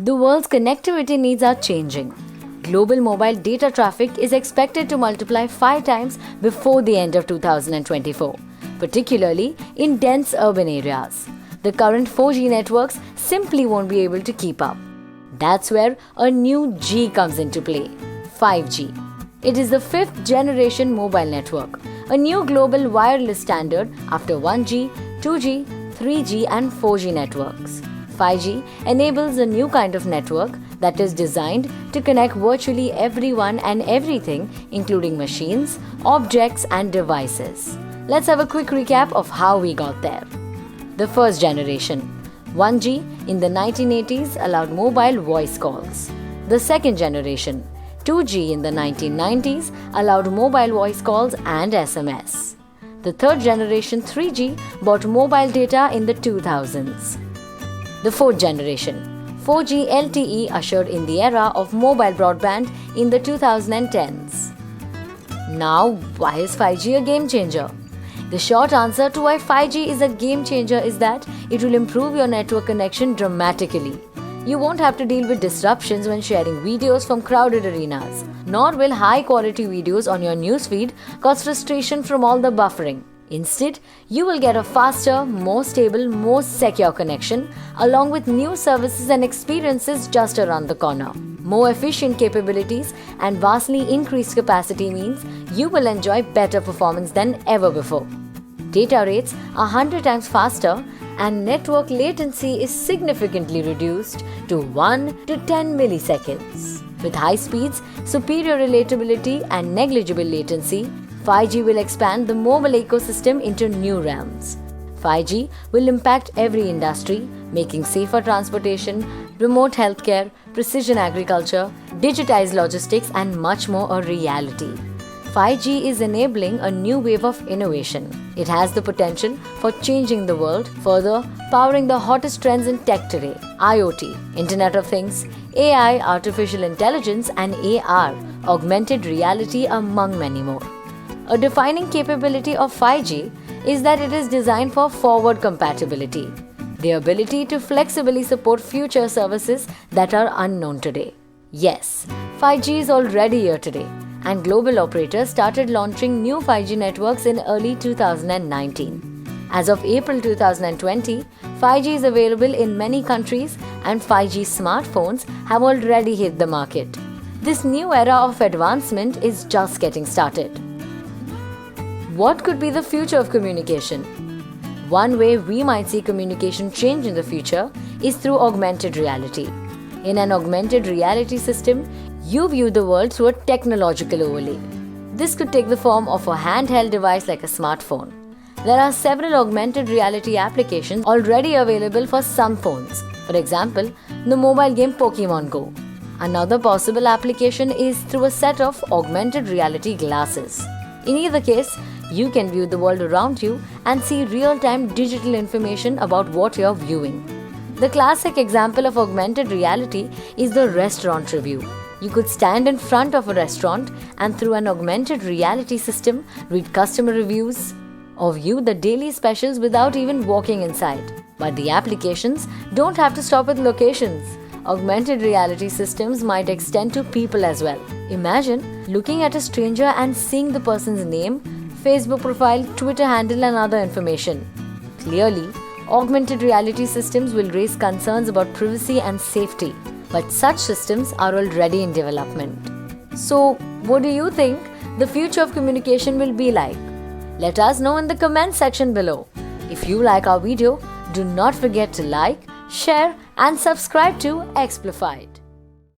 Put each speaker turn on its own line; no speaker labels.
The world's connectivity needs are changing. Global mobile data traffic is expected to multiply 5 times before the end of 2024, particularly in dense urban areas. The current 4G networks simply won't be able to keep up. That's where a new G comes into play, 5G. It is the 5th generation mobile network, a new global wireless standard after 1G, 2G, 3G and 4G networks. 5G enables a new kind of network that is designed to connect virtually everyone and everything, including machines, objects and devices. Let's have a quick recap of how we got there. The first generation, 1G in the 1980s allowed mobile voice calls. The second generation, 2G in the 1990s allowed mobile voice calls and SMS. The third generation, 3G, brought mobile data in the 2000s. The fourth generation, 4G LTE, ushered in the era of mobile broadband in the 2010s. Now, why is 5G a game changer? The short answer to why 5G is a game changer is that it will improve your network connection dramatically. You won't have to deal with disruptions when sharing videos from crowded arenas, nor will high-quality videos on your newsfeed cause frustration from all the buffering. Instead, you will get a faster, more stable, more secure connection along with new services and experiences just around the corner. More efficient capabilities and vastly increased capacity means you will enjoy better performance than ever before. Data rates are 100 times faster and network latency is significantly reduced to 1 to 10 milliseconds. With high speeds, superior relatability and negligible latency, 5G will expand the mobile ecosystem into new realms. 5G will impact every industry, making safer transportation, remote healthcare, precision agriculture, digitized logistics, and much more a reality. 5G is enabling a new wave of innovation. It has the potential for changing the world, further powering the hottest trends in tech today: IoT, Internet of Things, AI, artificial intelligence, and AR, augmented reality, among many more. A defining capability of 5G is that it is designed for forward compatibility, the ability to flexibly support future services that are unknown today. Yes, 5G is already here today, and global operators started launching new 5G networks in early 2019. As of April 2020, 5G is available in many countries and 5G smartphones have already hit the market. This new era of advancement is just getting started. What could be the future of communication? One way we might see communication change in the future is through augmented reality. In an augmented reality system, you view the world through a technological overlay. This could take the form of a handheld device like a smartphone. There are several augmented reality applications already available for some phones. For example, the mobile game Pokemon Go. Another possible application is through a set of augmented reality glasses. In either case, you can view the world around you and see real-time digital information about what you're viewing. The classic example of augmented reality is the restaurant review. You could stand in front of a restaurant and through an augmented reality system read customer reviews or view the daily specials without even walking inside. But the applications don't have to stop with locations. Augmented reality systems might extend to people as well. Imagine looking at a stranger and seeing the person's name, Facebook profile, Twitter handle and other information. Clearly, augmented reality systems will raise concerns about privacy and safety, but such systems are already in development. So, what do you think the future of communication will be like? Let us know in the comments section below. If you like our video, do not forget to like, share and subscribe to Explified.